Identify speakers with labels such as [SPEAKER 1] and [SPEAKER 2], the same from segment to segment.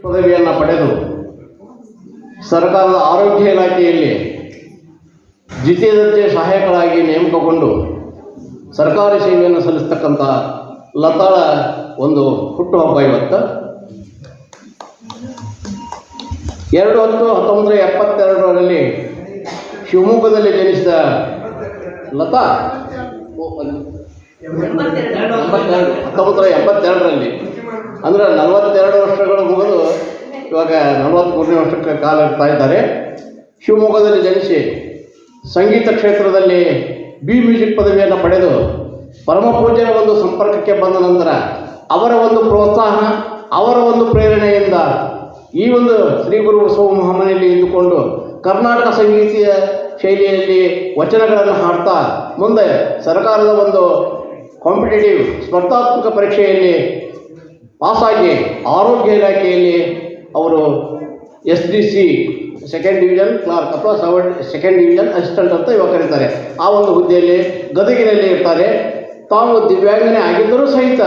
[SPEAKER 1] ಪದವಿಯನ್ನು ಪಡೆದು ಸರ್ಕಾರದ ಆರೋಗ್ಯ ಇಲಾಖೆಯಲ್ಲಿ ದ್ವಿತೀಯ ದರ್ಜೆ ಸಹಾಯಕರಾಗಿ ನೇಮಕಗೊಂಡು ಸರ್ಕಾರಿ ಸೇವೆಯನ್ನು ಸಲ್ಲಿಸ್ತಕ್ಕಂಥ ಲತಾಳ ಒಂದು ಹುಟ್ಟುಹಬ್ಬ ಇವತ್ತು. 2/10/1972ರಲ್ಲಿ ಶಿವಮೊಗ್ಗದಲ್ಲಿ ಜನಿಸಿದ ಲತಾ 1982ರಲ್ಲಿ ಅಂದರೆ 42 ವರ್ಷಗಳು ಮುಗಿದು ಇವಾಗ 43ನೇ ವರ್ಷಕ್ಕೆ ಕಾಲ ಇಡ್ತಾ ಇದ್ದಾರೆ. ಶಿವಮೊಗ್ಗದಲ್ಲಿ ಜನಿಸಿ ಸಂಗೀತ ಕ್ಷೇತ್ರದಲ್ಲಿ ಬಿ ಮ್ಯೂಸಿಕ್ ಪದವಿಯನ್ನು ಪಡೆದು ಪರಮ ಪೂಜ್ಯರ ಒಂದು ಸಂಪರ್ಕಕ್ಕೆ ಬಂದ ನಂತರ ಅವರ ಒಂದು ಪ್ರೋತ್ಸಾಹ, ಅವರ ಒಂದು ಪ್ರೇರಣೆಯಿಂದ ಈ ಒಂದು ಶ್ರೀ ಗುರು ಬಸವ ಮಹಾಮನೆಯಲ್ಲಿ ಇದ್ದುಕೊಂಡು ಕರ್ನಾಟಕ ಸಂಗೀತೀಯ ಶೈಲಿಯಲ್ಲಿ ವಚನಗಳನ್ನು ಹಾಡ್ತಾ ಮುಂದೆ ಸರ್ಕಾರದ ಒಂದು ಕಾಂಪಿಟೇಟಿವ್ ಸ್ಪರ್ಧಾತ್ಮಕ ಪರೀಕ್ಷೆಯಲ್ಲಿ ಪಾಸಾಗಿ ಆರೋಗ್ಯ ಇಲಾಖೆಯಲ್ಲಿ ಅವರು SDC ಸೆಕೆಂಡ್ ಡಿವಿಷನ್ ಕ್ಲಾರ್ಕ್ ಅಥವಾ ಸೆಕೆಂಡ್ ಡಿವಿಷನ್ ಅಸಿಸ್ಟೆಂಟ್ ಅಂತ ಇವಾಗ ಕರೀತಾರೆ. ಆ ಒಂದು ಹುದ್ದೆಯಲ್ಲಿ ಗದಗಿನಲ್ಲಿ ಇರ್ತಾರೆ. ತಾವು ದಿವ್ಯಾಂಗನೇ ಆಗಿದ್ದರೂ ಸಹಿತ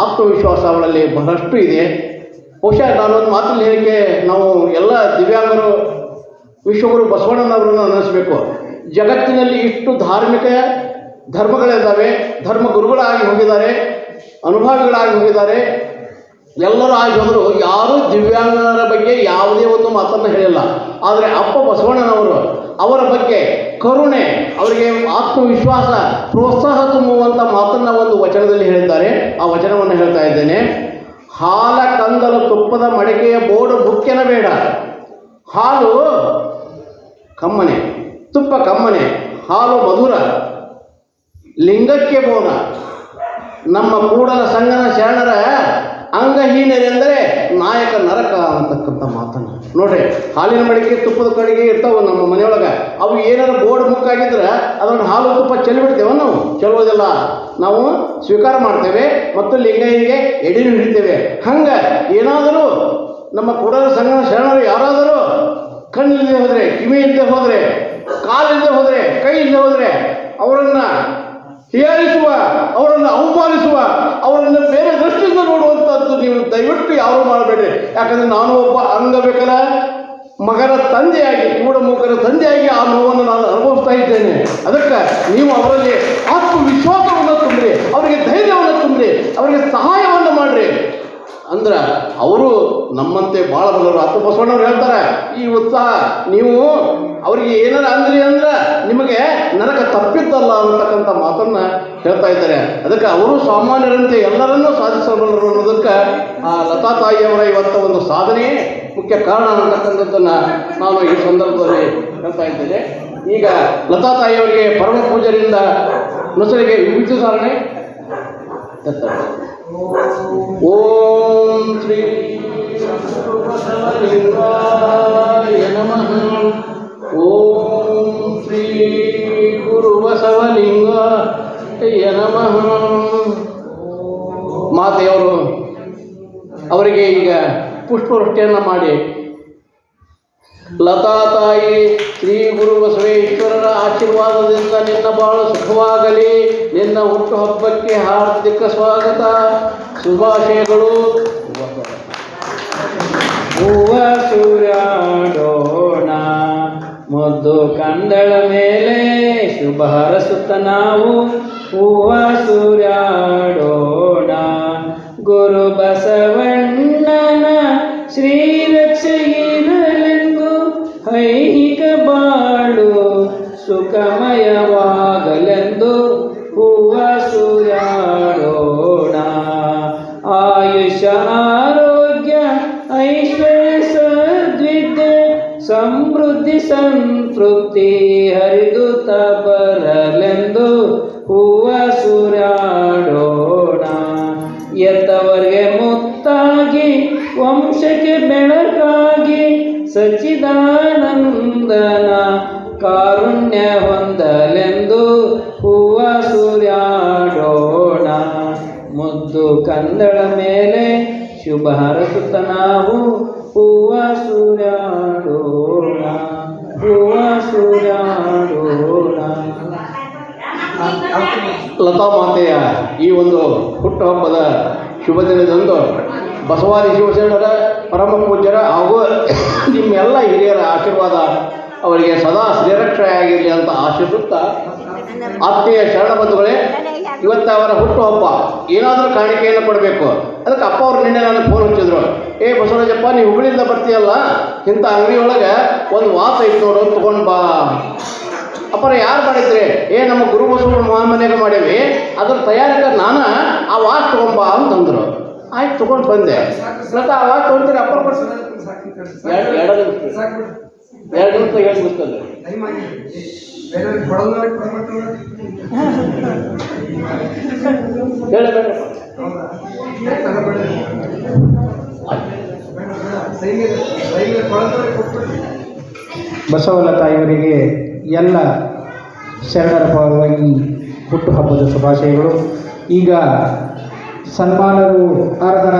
[SPEAKER 1] ಆತ್ಮವಿಶ್ವಾಸ ಅವಳಲ್ಲಿ ಬಹಳಷ್ಟು ಇದೆ. ಬಹುಶಃ ನಾನೊಂದು ಮಾತಲ್ಲಿ ಹೇಳಿಕೆ, ನಾವು ಎಲ್ಲ ದಿವ್ಯಾಂಗರು ವಿಶ್ವಗುರು ಬಸವಣ್ಣನವರನ್ನು ಅನ್ನಿಸ್ಬೇಕು. ಜಗತ್ತಿನಲ್ಲಿ ಇಷ್ಟು ಧಾರ್ಮಿಕ ಧರ್ಮಗಳಿದ್ದಾವೆ, ಧರ್ಮ ಗುರುಗಳಾಗಿ ಹೋಗಿದ್ದಾರೆ, ಅನುಭವಿಗಳಾಗಿ ಹೋಗಿದ್ದಾರೆ, ಎಲ್ಲರೂ ಆಗಿ ಹೋದರು. ಯಾರೂ ದಿವ್ಯಾಂಗರ ಬಗ್ಗೆ ಯಾವುದೇ ಒಂದು ಮಾತನ್ನು ಹೇಳಿಲ್ಲ. ಆದರೆ ಅಪ್ಪ ಬಸವಣ್ಣನವರು ಅವರ ಬಗ್ಗೆ ಕರುಣೆ, ಅವರಿಗೆ ಆತ್ಮವಿಶ್ವಾಸ, ಪ್ರೋತ್ಸಾಹ ತುಂಬುವಂಥ ಮಾತನ್ನು ಒಂದು ವಚನದಲ್ಲಿ ಹೇಳಿದ್ದಾರೆ. ಆ ವಚನವನ್ನು ಹೇಳ್ತಾ ಇದ್ದೇನೆ. ಹಾಲ ಕಂದಲು ತುಪ್ಪದ ಮಡಿಕೆಯ ಬೋಡು ಬುಕ್ಕೆನ ಬೇಡ, ಹಾಲು ಕಮ್ಮನೆ, ತುಪ್ಪ ಕಮ್ಮನೆ, ಹಾಲು ಮಧುರ, ಲಿಂಗಕ್ಕೆ ಬೋನ, ನಮ್ಮ ಕೂಡಲ ಸಂಗನ ಶರಣರ ಅಂಗಹೀನರೆಂದರೆ ನಾಯಕ ನರಕ ಅಂತಕ್ಕಂಥ ಮಾತನ್ನು ನೋಡ್ರಿ. ಹಾಲಿನ ಮಡಿಕೆ ತುಪ್ಪದ ಕಡೆಗೆ ಇರ್ತಾವೆ ನಮ್ಮ ಮನೆಯೊಳಗೆ. ಅವು ಏನಾರು ಬೋರ್ಡ್ ಮುಕ್ಕಾಗಿದ್ರೆ ಅದನ್ನು ಹಾಲು ತುಪ್ಪ ಚೆಲ್ಲಿಬಿಡ್ತೇವೆ, ನಾವು ಚೆಲ್ಲೋದಿಲ್ಲ, ನಾವು ಸ್ವೀಕಾರ ಮಾಡ್ತೇವೆ ಮತ್ತು ಲಿಂಗಯ್ಯನಿಗೆ ಎಡೆನೂ ಹಿಡಿತೇವೆ. ಹಂಗೆ ಏನಾದರೂ ನಮ್ಮ ಕೂಡಲ ಸಂಗನ ಶರಣರು ಯಾರಾದರೂ ಕಣ್ಣಿಲ್ಲದೆ ಹೋದರೆ, ಕಿವಿ ಇಲ್ಲದೆ ಹೋದರೆ, ಕಾಲಿಲ್ಲದೆ ಹೋದರೆ, ಕೈ ಇಲ್ಲದೆ ಹೋದರೆ ಅವರನ್ನು ಹೀಯಾಳಿಸುವ, ಅವರನ್ನು ಅವಮಾನಿಸುವ, ಅವರನ್ನು ಬೇರೆ ದೃಷ್ಟಿಯಿಂದ ನೋಡುವಂಥದ್ದು ನೀವು ದಯವಿಟ್ಟು ಯಾರು ಮಾಡಬೇಡ್ರಿ. ಯಾಕಂದರೆ ನಾನು ಒಬ್ಬ ಅಂಗವಿಕಲ ಮಗನ ತಂದೆಯಾಗಿ, ಮೂಢಮೂಕರ ತಂದೆಯಾಗಿ ಆ ನೋವನ್ನು ನಾನು ಅನುಭವಿಸ್ತಾ ಇದ್ದೇನೆ. ಅದಕ್ಕೆ ನೀವು ಅವರಲ್ಲಿ ಆತ್ಮವಿಶ್ವಾಸವನ್ನು ತುಂಬ್ರಿ, ಅವರಿಗೆ ಧೈರ್ಯವನ್ನು ತುಂಬ್ರಿ, ಅವರಿಗೆ ಸಹಾಯವನ್ನು ಮಾಡಿರಿ. ಅಂದ್ರೆ ಅವರು ನಮ್ಮಂತೆ ಭಾಳ ಬಲ್ಲರು. ಅಪ್ಪ ಬಸವಣ್ಣವ್ರು ಹೇಳ್ತಾರೆ, ಈ ಉತ್ಸಾಹ ನೀವು ಅವರಿಗೆ ಏನಾರು ಅಂದ್ರಿ ಅಂದ್ರೆ ನಿಮಗೆ ನರಕ ತಪ್ಪಿದ್ದಲ್ಲ ಅನ್ನತಕ್ಕಂಥ ಮಾತನ್ನು ಹೇಳ್ತಾ ಇದ್ದಾರೆ. ಅದಕ್ಕೆ ಅವರು ಸಾಮಾನ್ಯರಂತೆ ಎಲ್ಲರನ್ನೂ ಸಾಧಿಸಬಲ್ಲರು ಅನ್ನೋದಕ್ಕೆ ಆ ಲತಾ ತಾಯಿಯವರ ಇವತ್ತು ಒಂದು ಸಾಧನೆಯೇ ಮುಖ್ಯ ಕಾರಣ ಅನ್ನತಕ್ಕಂಥದ್ದನ್ನು ನಾನು ಈ ಸಂದರ್ಭದಲ್ಲಿ ಹೇಳ್ತಾ ಇದ್ದೇನೆ. ಈಗ ಲತಾ ತಾಯಿಯವರಿಗೆ ಪರಮ ಪೂಜರಿಂದ ನೊಸರಿಗೆ ವಿಭೂತಿ ಧಾರಣೆ. ಓಂ ಶ್ರೀ ಬಸವಲಿಂಗಾಯ ನಮಃ. ಓಂ ಶ್ರೀ ಗುರು ಬಸವಲಿಂಗಾಯ ನಮಃ. ಮಾತೆಯವರು ಅವರಿಗೆ ಈಗ ಪುಷ್ಪವೃಷ್ಟಿಯನ್ನು ಮಾಡಿ, ಲತಾ ತಾಯಿ ಶ್ರೀ ಗುರು ಬಸವೇಶ್ವರರ ಆಶೀರ್ವಾದದಿಂದ ನಿನ್ನ ಬಾಳು ಸುಖವಾಗಲಿ, ನಿನ್ನ ಹುಟ್ಟುಹಬ್ಬಕ್ಕೆ ಹಾರ್ದಿಕ ಸ್ವಾಗತ, ಶುಭಾಶಯಗಳು. ಹೂವ ಸೂರ್ಯಾಡೋಣ, ಮುದ್ದು ಕಂದಳ ಮೇಲೆ ಶುಭ ಹರಸುತ್ತ ನಾವು ಹೂವ ಸೂರ್ಯಾಡೋಣ. ಗುರು ಬಸವಣ್ಣನ ಶ್ರೀರಕ್ಷೆಯಿರಲೆಂದು ಐಹಿಕ ಬಾಳು ಸುಖಮಯವಾಗಲೆಂದು ಹೂವ ಸೂರ್ಯಾಡೋಣ. ಆಯುಷ ಆರೋಗ್ಯ ಐಶ್ವರ್ಯ ಸದ್ವಿದ್ಯೆ ಸಮೃದ್ಧಿ ಸಂತೃಪ್ತಿ ಹರಿದುತ್ತ ಬರಲೆಂದು ಹೂವ ಸೂರ್ಯಾಡೋಣ. ಎತ್ತವರಿಗೆ ಮುತ್ತಾಗಿ ವಂಶಕ್ಕೆ ಬೆಳಕಾಗಿ ಸಚ್ಚಿದಾನಂದನ ಕಾರುಣ್ಯ ಹೊಂದಲೆಂದು ಹೂವ ಸೂರ್ಯಾಡೋಣ. ಮುದ್ದು ಕಂದಳ ಮೇಲೆ ಶುಭ ಹರಸುತ್ತ ನಾವು ಹೂವ ಸೂರ್ಯಾಡೋಣ, ಹೂವ ಸೂರ್ಯಾಡೋಣ. ಲತಾ ಮಾತೆಯ ಈ ಒಂದು ಹುಟ್ಟುಹಬ್ಬದ ಶುಭ ದಿನದಂದು ಬಸವಾದಿ ಶಿವಶರಣರ ಪರಮ ಪೂಜ್ಯರ ಹಾಗೂ ನಿಮ್ಮೆಲ್ಲ ಹಿರಿಯರ ಆಶೀರ್ವಾದ ಅವರಿಗೆ ಸದಾ ಶ್ರೀರಕ್ಷೆಯಾಗಿರಲಿ ಅಂತ ಆಶಿಸುತ್ತಾ, ಆತ್ಮೀಯ ಶರಣ ಬಂಧುಗಳೇ, ಇವತ್ತು ಅವರ ಹುಟ್ಟುಹಬ್ಬ, ಏನಾದರೂ ಕಾಣಿಕೆಯನ್ನು ಕೊಡಬೇಕು. ಅದಕ್ಕೆ ಅಪ್ಪ ಅವ್ರು ನಿನ್ನೆ ನನಗೆ ಫೋನ್ ಹಚ್ಚಿದ್ರು, ಏ ಬಸವರಾಜಪ್ಪ, ನೀವು ಹುಬ್ಬಳ್ಳಿಯಿಂದ ಬರ್ತೀಯಲ್ಲ, ಇಂಥ ಅಂಗಡಿಯೊಳಗೆ ಒಂದು ವಾಸ ಇತ್ತು ನೋಡು, ತೊಗೊಂಡು ಬಾ. ಅಪ್ಪರ ಯಾರು ಮಾಡಿದ್ರಿ? ನಮ್ಮ ಗುರು ಬಸವಣ್ಣ ಮಹಾಮನೆಗೆ ಮಾಡೀವಿ, ಅದ್ರ ತಯಾರಕ ನಾನು, ಆ ವಾಚ್ ತೊಗೊಂಬಾ ಅಂತಂದರು. ಆಯ್ತು, ತೊಗೊಂಡು ಬಂದೆ. ಮತ್ತು ಆ ವಾಚ್ ತೊಗೊಂಡ್ರೆ ಅಪ್ಪರ ಎರಡು ನಿಮಿಷ ಹೇಳಿ ಗೊತ್ತಂದ್ರೆ
[SPEAKER 2] ಬಸವಲತಾ ಇವರಿಗೆ ಎಲ್ಲ ಶರಣರ ಪರವಾಗಿ ಹುಟ್ಟುಹಬ್ಬದ ಶುಭಾಶಯಗಳು. ಈಗ ಸನ್ಮಾನರು ಅರ್ಹರ